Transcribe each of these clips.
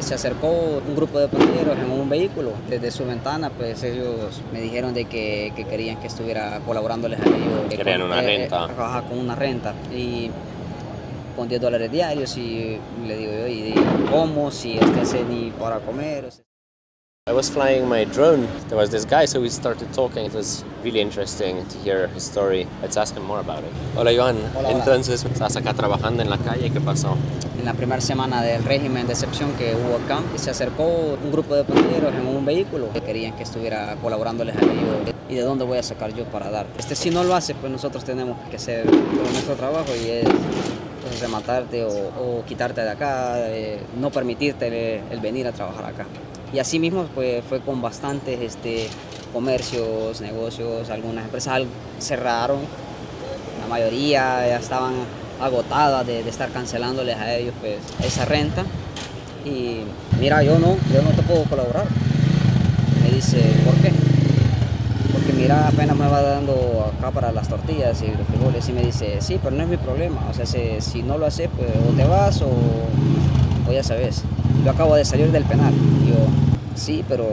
Se acercó un grupo de pandilleros en un vehículo. Desde su ventana, pues ellos me dijeron de que querían que estuviera colaborándoles a ellos. Querían una renta. Con una renta. Y con $10 diarios y le digo yo, ¿y cómo? Si hace ni para comer. I was flying my drone. There was this guy, so we started talking. It was really interesting to hear his story. Let's ask him more about it. Hola, Iván. Hola. Entonces, estás acá trabajando en la calle. ¿Qué pasó? En la primera semana del régimen de excepción que hubo acá, se acercó un grupo de pandilleros en un vehículo que querían que estuviera colaborándoles a ellos. ¿Y de dónde voy a sacar yo para dar? Si no lo hace, pues nosotros tenemos que hacer nuestro trabajo y es rematarte o quitarte de acá, no permitirte el venir a trabajar acá. Y así mismo pues, fue con bastantes comercios, negocios, algunas empresas cerraron, la mayoría ya estaban agotadas de estar cancelándoles a ellos pues, esa renta. Y mira, yo no te puedo colaborar. Me dice, ¿por qué? Porque mira, apenas me va dando acá para las tortillas y los frijoles. Y me dice, sí, pero no es mi problema. O sea, si no lo haces, pues o te vas o ya sabes. Yo acabo de salir del penal. Y yo, sí, pero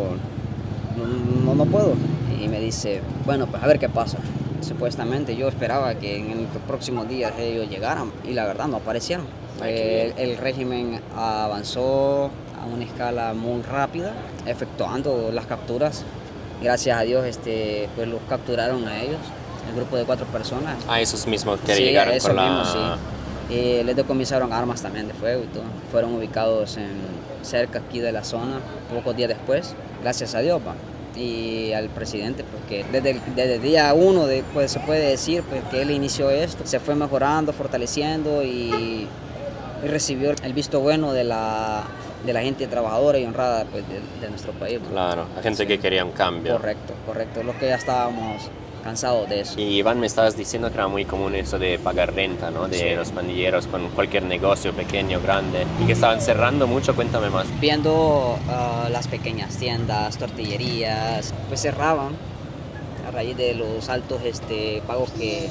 no puedo. Y me dice, bueno, pues a ver qué pasa. Supuestamente yo esperaba que en los próximos días ellos llegaran y la verdad no aparecieron. El régimen avanzó a una escala muy rápida, efectuando las capturas. Gracias a Dios pues los capturaron a ellos, el grupo de 4 personas. Ah, esos mismos que sí, llegaron esos con la... mismos, sí. Les decomisaron armas también de fuego y todo. Fueron ubicados cerca aquí de la zona, pocos días después, gracias a Dios. Y al presidente, porque desde el día 1 pues, se puede decir pues, que él inició esto, se fue mejorando, fortaleciendo y recibió el visto bueno de la gente trabajadora y honrada pues, de nuestro país. Claro, la gente que quería un cambio. Correcto, los que ya estábamos cansados de eso. Y Iván, me estabas diciendo que era muy común eso de pagar renta, ¿no? De los pandilleros con cualquier negocio, pequeño, grande, y que estaban cerrando mucho. Cuéntame más. Viendo las pequeñas tiendas, tortillerías, pues cerraban a raíz de los altos pagos que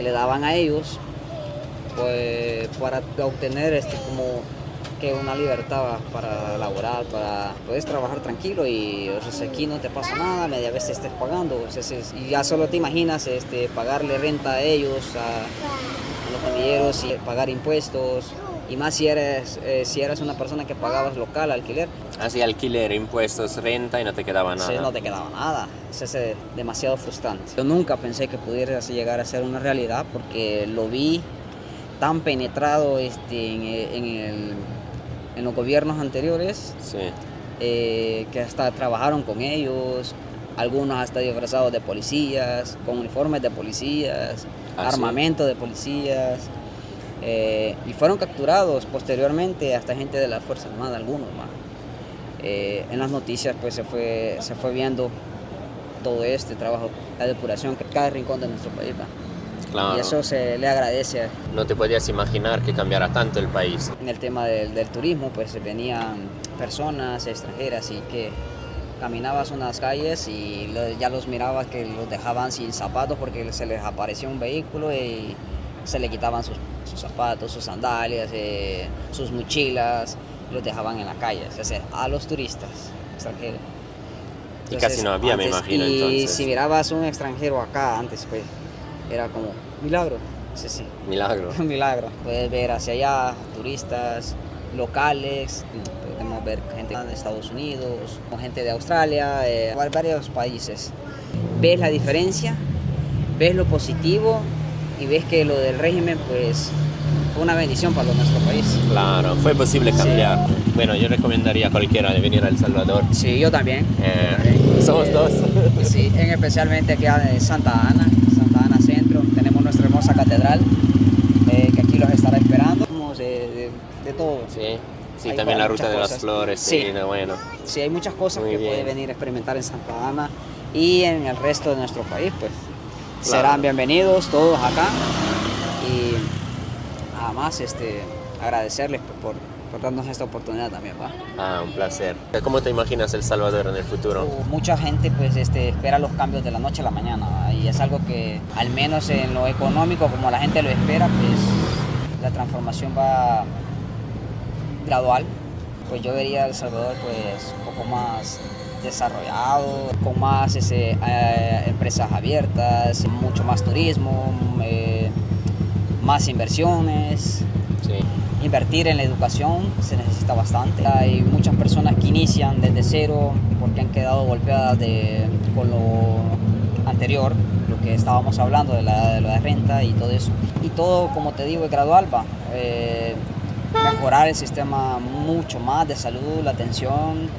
le daban a ellos, pues para obtener como que una libertad para laborar, para puedes trabajar tranquilo y o sea, aquí no te pasa nada, media vez te estés pagando, o sea, y ya solo te imaginas pagarle renta a ellos, a los pandilleros y pagar impuestos. Y más si eres una persona que pagabas local, alquiler. Así, alquiler, impuestos, renta y no te quedaba nada. Sí, no te quedaba nada. Es demasiado frustrante. Yo nunca pensé que pudiera llegar a ser una realidad porque lo vi tan penetrado en los gobiernos anteriores, sí. Que hasta trabajaron con ellos, algunos hasta disfrazados de policías, con uniformes de policías, armamento de policías. Y fueron capturados posteriormente hasta gente de la Fuerza Armada, algunos más. En las noticias pues se fue viendo todo este trabajo, la depuración que cada rincón de nuestro país va. Claro. Y eso se le agradece. No te podías imaginar que cambiara tanto el país. En el tema del turismo pues venían personas extranjeras y que caminabas unas calles y ya los mirabas que los dejaban sin zapatos porque se les apareció un vehículo y se le quitaban sus zapatos, sus sandalias, sus mochilas, los dejaban en la calle, o sea, a los turistas extranjeros. Entonces, y casi no había, me imagino, y entonces. si mirabas un extranjero acá antes, pues, era como milagro. Sí. Milagro. Milagro. Puedes ver hacia allá turistas locales, podemos ver gente de Estados Unidos, gente de Australia, varios países. Ves la diferencia, ves lo positivo y ves que lo del régimen pues fue una bendición para nuestro país. Claro, fue posible cambiar. Sí. Bueno, yo recomendaría a cualquiera de venir a El Salvador. Sí, yo también. Somos dos. Sí, especialmente aquí en Santa Ana Centro, tenemos nuestra hermosa catedral, que aquí los estará esperando. De todo. Sí, también la ruta de las flores. Sí, bueno. Sí, hay muchas cosas que pueden venir a experimentar en Santa Ana y en el resto de nuestro país, pues. Claro. Serán bienvenidos todos acá y nada más agradecerles por darnos esta oportunidad también, ¿va? Un placer. ¿Cómo te imaginas El Salvador en el futuro? Mucha gente pues espera los cambios de la noche a la mañana, ¿va? Y es algo que al menos en lo económico como la gente lo espera, pues la transformación va gradual, Pues yo vería a El Salvador pues un poco más desarrollado, con más empresas abiertas, mucho más turismo, más inversiones. Sí. Invertir en la educación se necesita bastante. Hay muchas personas que inician desde cero porque han quedado golpeadas con lo anterior, lo que estábamos hablando de la renta y todo eso. Y todo, como te digo, es gradual, va. Mejorar el sistema mucho más de salud, la atención.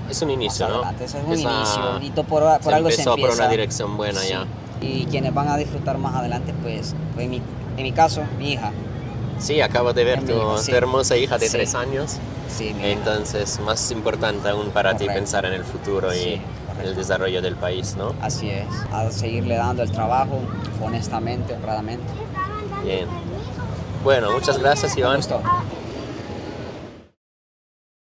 Es un inicio, ¿no? Adelante. Eso es un inicio y por algo se empezó empieza. por una dirección buena, Sí. ya. Y quienes van a disfrutar más adelante, pues en mi caso, mi hija. Sí, acabo de ver Es tu, mi hija, sí. tu hermosa hija de Sí. 3 años. Sí, mi hija. Entonces, más importante aún para ti Correcto. pensar en el futuro Sí, y correcto. el desarrollo del país, ¿no? Así es, a seguirle dando el trabajo honestamente, honradamente. Bien. Bueno, muchas gracias, Un Iván. gusto.